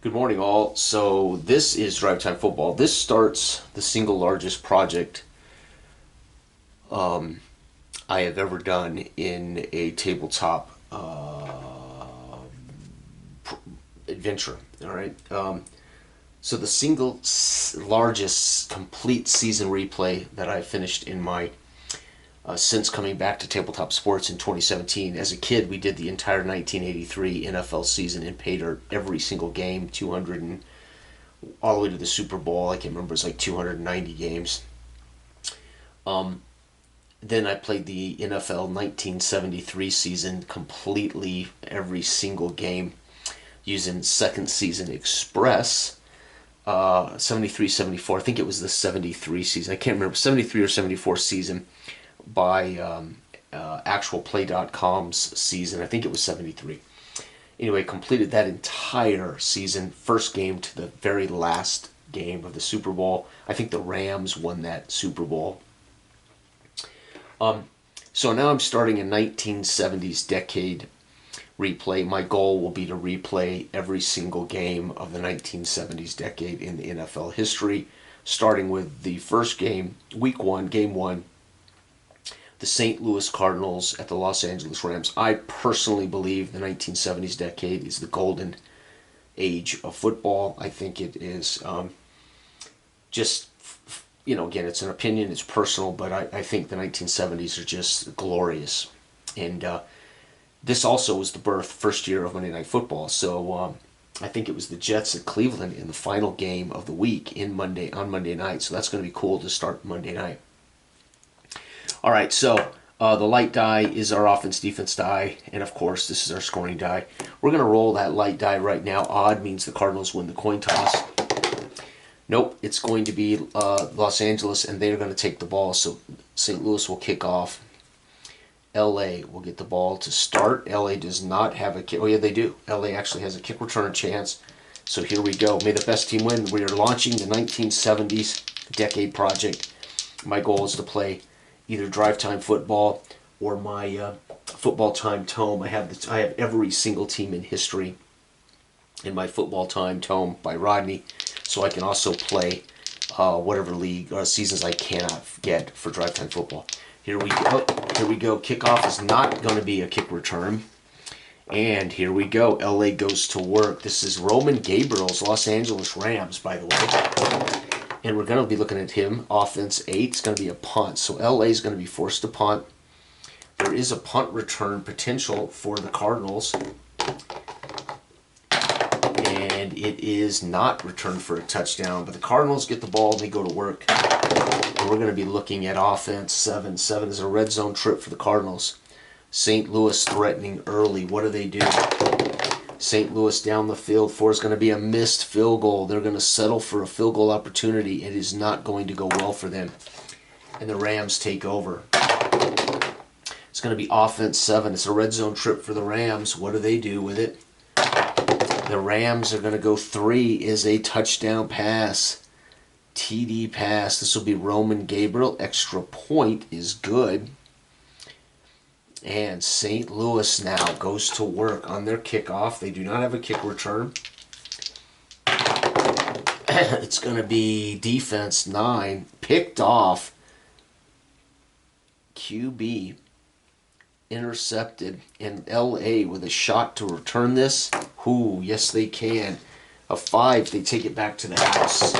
Good morning, all. So this is Drive Time Football. This starts the single largest project I have ever done in a tabletop adventure. All right. So the largest complete season replay that I finished in my since coming back to tabletop sports in 2017. As a kid, we did the entire 1983 NFL season and paid every single game, 200 and all the way to the Super Bowl. I can't remember, it was like 290 games. Then I played the NFL 1973 season completely, every single game, using second season Express. 73, 74. I think it was the 73 season. I can't remember, 73 or 74 season by actualplay.com's season. I think it was 73. Anyway, completed that entire season, first game to the very last game of the Super Bowl. I think the Rams won that Super Bowl. So now I'm starting a 1970s decade replay. My goal will be to replay every single game of the 1970s decade in the NFL history, starting with the first game, week one, game one, the St. Louis Cardinals at the Los Angeles Rams. I personally believe the 1970s decade is the golden age of football. I think it is just, again, it's an opinion, it's personal, but I think the 1970s are just glorious. And this also was the first year of Monday Night Football. So I think it was the Jets at Cleveland in the final game of the week on Monday night. So that's going to be cool to start Monday night. All right, so the light die is our offense-defense die, and of course, this is our scoring die. We're going to roll that light die right now. Odd means the Cardinals win the coin toss. Nope, it's going to be Los Angeles, and they're going to take the ball, so St. Louis will kick off. LA will get the ball to start. LA does not have a kick. Oh, yeah, they do. LA actually has a kick return chance. So here we go. May the best team win. We are launching the 1970s decade project. My goal is to play either Drive Time Football or my Football Time tome. I have every single team in history in my Football Time tome by Rodney, so I can also play whatever league or seasons I cannot get for Drive Time Football. Here we go. Here we go. Kickoff is not going to be a kick return. And here we go. LA goes to work. This is Roman Gabriel's Los Angeles Rams, by the way. And we're going to be looking at him. Offense 8. It's going to be a punt. So LA is going to be forced to punt. There is a punt return potential for the Cardinals. And it is not returned for a touchdown. But the Cardinals get the ball and they go to work. And we're going to be looking at offense 7. 7 is a red zone trip for the Cardinals. St. Louis threatening early. What do? St. Louis down the field. 4 is going to be a missed field goal. They're going to settle for a field goal opportunity. It is not going to go well for them. And the Rams take over. It's going to be offense 7. It's a red zone trip for the Rams. What do with it? The Rams are going to go 3 is a touchdown pass. TD pass. This will be Roman Gabriel. Extra point is good. And St. Louis now goes to work on their kickoff. They do not have a kick return. It's going to be defense 9. Picked off. QB intercepted. And LA with a shot to return this. Ooh, yes they can. A 5. They take it back to the house.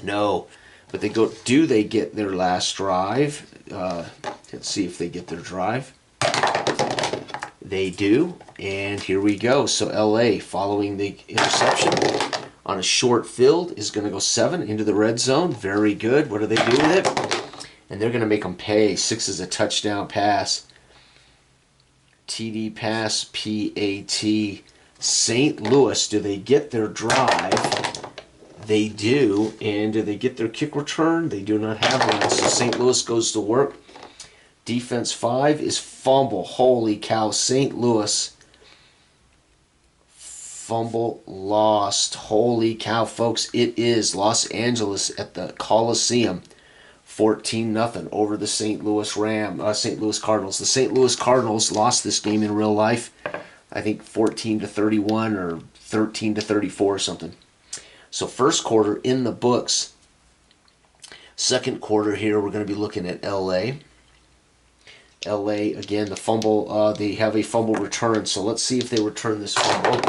No. But they go. Do they get their last drive? Let's see if they get their drive. They do, and here we go. So LA, following the interception on a short field, is going to go 7 into the red zone. Very good. What do they do with it? And they're going to make them pay. 6 is a touchdown pass. TD pass, PAT. St. Louis, do they get their drive? They do. And do they get their kick return? They do not have one. So St. Louis goes to work. Defense 5 is fumble. Holy cow. St. Louis. Fumble lost. Holy cow, folks. It is Los Angeles at the Coliseum. 14-0 over the St. Louis Cardinals. The St. Louis Cardinals lost this game in real life. I think 14-31 or 13-34 or something. So first quarter in the books. Second quarter here, we're going to be looking at LA. LA, again, the fumble, they have a fumble return. So let's see if they return this fumble.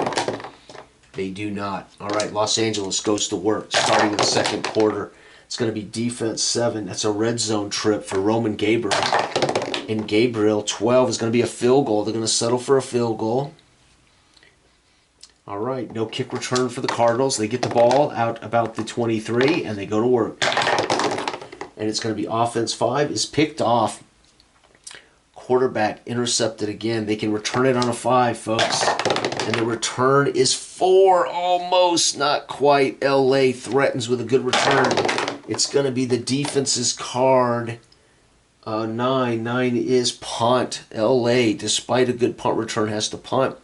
They do not. All right, Los Angeles goes to work starting in the second quarter. It's going to be defense 7. That's a red zone trip for Roman Gabriel. And Gabriel, 12, is going to be a field goal. They're going to settle for a field goal. All right, no kick return for the Cardinals. They get the ball out about the 23, and they go to work. And it's going to be offense 5 is picked off. Quarterback intercepted again. They can return it on a 5, folks. And the return is 4, almost, not quite. LA threatens with a good return. It's going to be the defense's card. 9 is punt. LA, despite a good punt return, has to punt.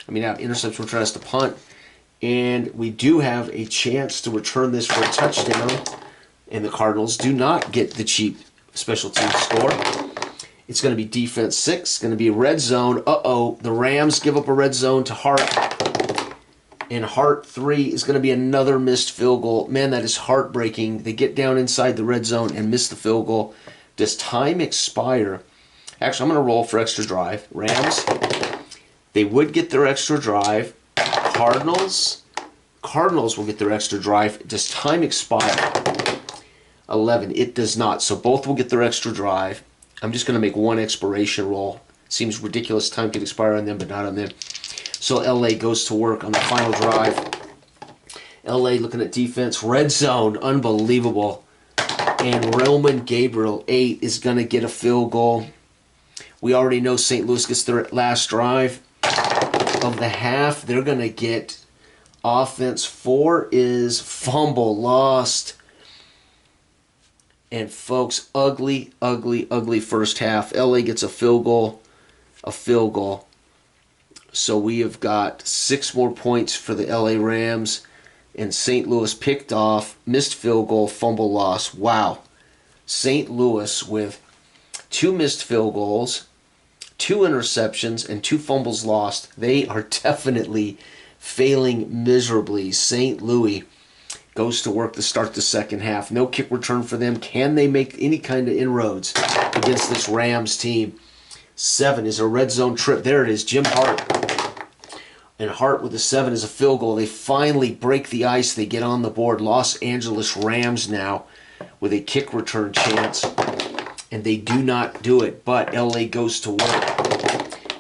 Interception return has to punt. And we do have a chance to return this for a touchdown. And the Cardinals do not get the cheap special teams score. It's going to be defense 6. Going to be red zone. The Rams give up a red zone to Hart. And Hart 3 is going to be another missed field goal. Man, that is heartbreaking. They get down inside the red zone and miss the field goal. Does time expire? Actually, I'm going to roll for extra drive. Rams, they would get their extra drive. Cardinals will get their extra drive. Does time expire? 11, it does not. So both will get their extra drive. I'm just going to make one expiration roll. Seems ridiculous. Time could expire on them, but not on them. So LA goes to work on the final drive. LA looking at defense. Red zone. Unbelievable. And Roman Gabriel, 8, is going to get a field goal. We already know St. Louis gets their last drive of the half. They're going to get offense 4 is fumble lost. And folks, ugly, ugly, ugly first half. LA gets a field goal. So we have got 6 more points for the LA Rams. And St. Louis picked off, missed field goal, fumble loss. Wow. St. Louis with 2 missed field goals, 2 interceptions, and 2 fumbles lost. They are definitely failing miserably. St. Louis goes to work to start the second half. No kick return for them. Can they make any kind of inroads against this Rams team? 7 is a red zone trip. There it is, Jim Hart. And Hart with the 7 is a field goal. They finally break the ice. They get on the board. Los Angeles Rams now with a kick return chance. And they do not do it, but LA goes to work.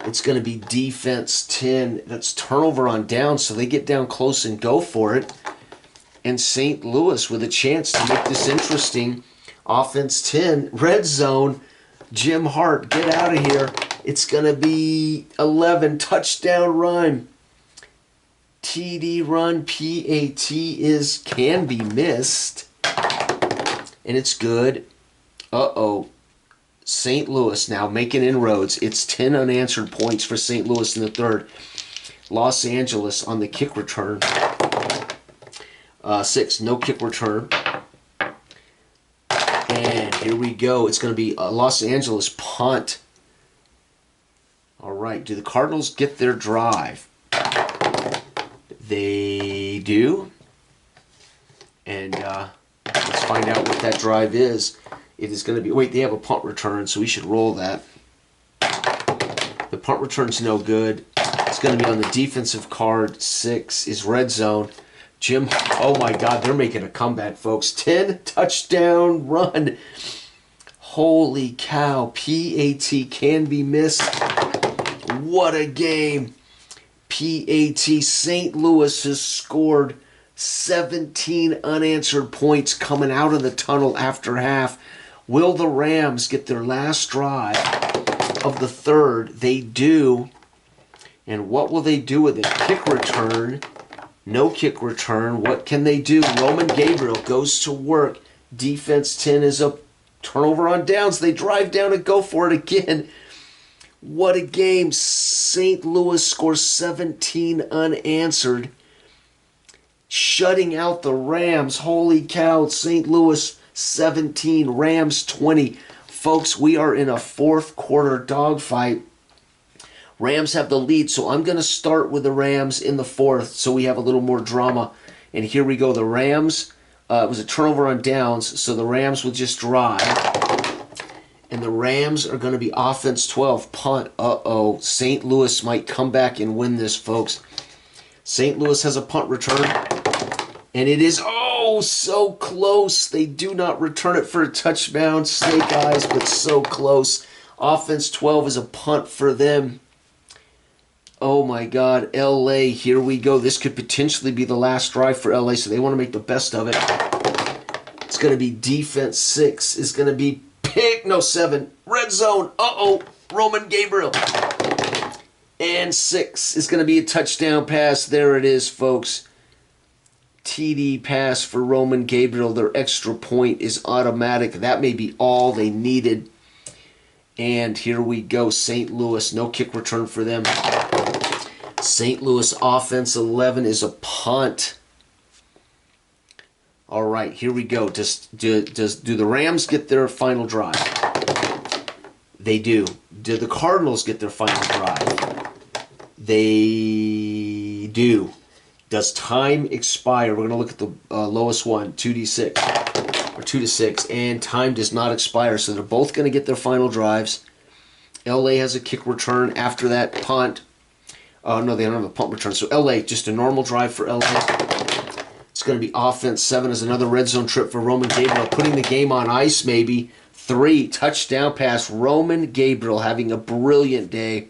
It's going to be defense 10. That's turnover on down, so they get down close and go for it. And St. Louis with a chance to make this interesting. Offense 10, red zone. Jim Hart, get out of here. It's going to be 11, touchdown run. TD run, PAT can be missed. And it's good. St. Louis now making inroads. It's 10 unanswered points for St. Louis in the third. Los Angeles on the kick return. 6, no kick return. And here we go. It's going to be a Los Angeles punt. All right. Do the Cardinals get their drive? They do. And let's find out what that drive is. It is going to be... Wait, they have a punt return, so we should roll that. The punt return's no good. It's going to be on the defensive card. 6 is red zone. Jim, oh my God, they're making a comeback, folks. 10 touchdown run. Holy cow. PAT can be missed. What a game. PAT, St. Louis has scored 17 unanswered points coming out of the tunnel after half. Will the Rams get their last drive of the third? They do. And what will they do with it? Kick return. No kick return. What can they do? Roman Gabriel goes to work. Defense 10 is a turnover on downs. They drive down and go for it again. What a game. St. Louis scores 17 unanswered. Shutting out the Rams. Holy cow. St. Louis 17, Rams 20. Folks, we are in a fourth quarter dogfight. Rams have the lead, so I'm going to start with the Rams in the fourth so we have a little more drama. And here we go. The Rams, it was a turnover on downs, so the Rams will just drive. And the Rams are going to be offense 12, punt. Uh-oh. St. Louis might come back and win this, folks. St. Louis has a punt return. And it is, oh, so close. They do not return it for a touchdown. Snake eyes, but so close. Offense 12 is a punt for them. Oh, my God. L.A., here we go. This could potentially be the last drive for L.A., so they want to make the best of it. It's going to be defense 6. It's going to be pick, no, 7. Red zone. Uh-oh. Roman Gabriel. And 6 is going to be a touchdown pass. There it is, folks. TD pass for Roman Gabriel. Their extra point is automatic. That may be all they needed. And here we go. St. Louis, no kick return for them. St. Louis offense 11 is a punt. All right, here we go. Do the Rams get their final drive? They do. Do the Cardinals get their final drive? They do. Does time expire? We're going to look at the lowest one, 2d6, or 2 to 6, and time does not expire, so they're both going to get their final drives. LA has a kick return after that punt. No, they don't have a punt return, so LA, just a normal drive for LA. It's going to be offense 7 as another red zone trip for Roman Gabriel, putting the game on ice maybe. 3, touchdown pass. Roman Gabriel having a brilliant day.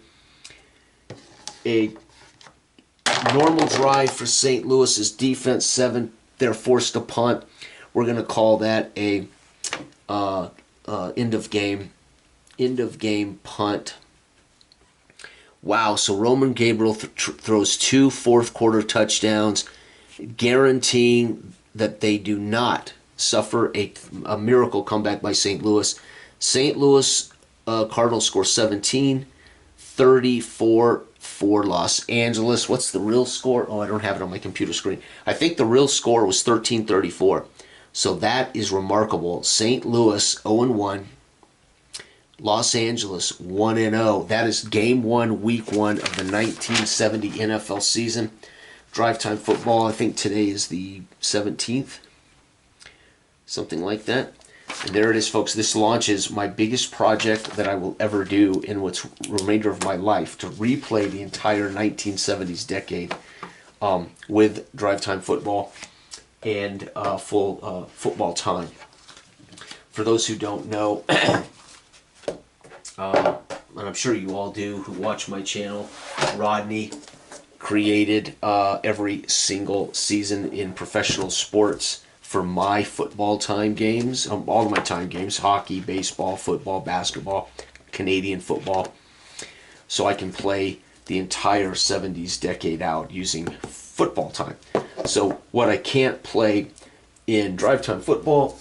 A normal drive for St. Louis is defense 7. They're forced to punt. We're going to call that a end of game punt. Wow, so Roman Gabriel throws 2 fourth-quarter touchdowns, guaranteeing that they do not suffer a miracle comeback by St. Louis. St. Louis Cardinals score 17, 34 for Los Angeles. What's the real score? Oh, I don't have it on my computer screen. I think the real score was 13-34. So that is remarkable. St. Louis 0-1. Los Angeles 1-0. That is game 1, week 1 of the 1970 NFL season. Drive Time Football, I think today is the 17th. Something like that. And there it is, folks. This launches my biggest project that I will ever do in what's remainder of my life, to replay the entire 1970s decade with Drive Time Football and full football time. For those who don't know, and I'm sure you all do who watch my channel, Rodney created every single season in professional sports for my football time games, all of my time games, hockey, baseball, football, basketball, Canadian football, so I can play the entire 70s decade out using football time. So what I can't play in Drive Time Football,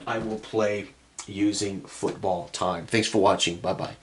I will play using football time. Thanks for watching. Bye-bye.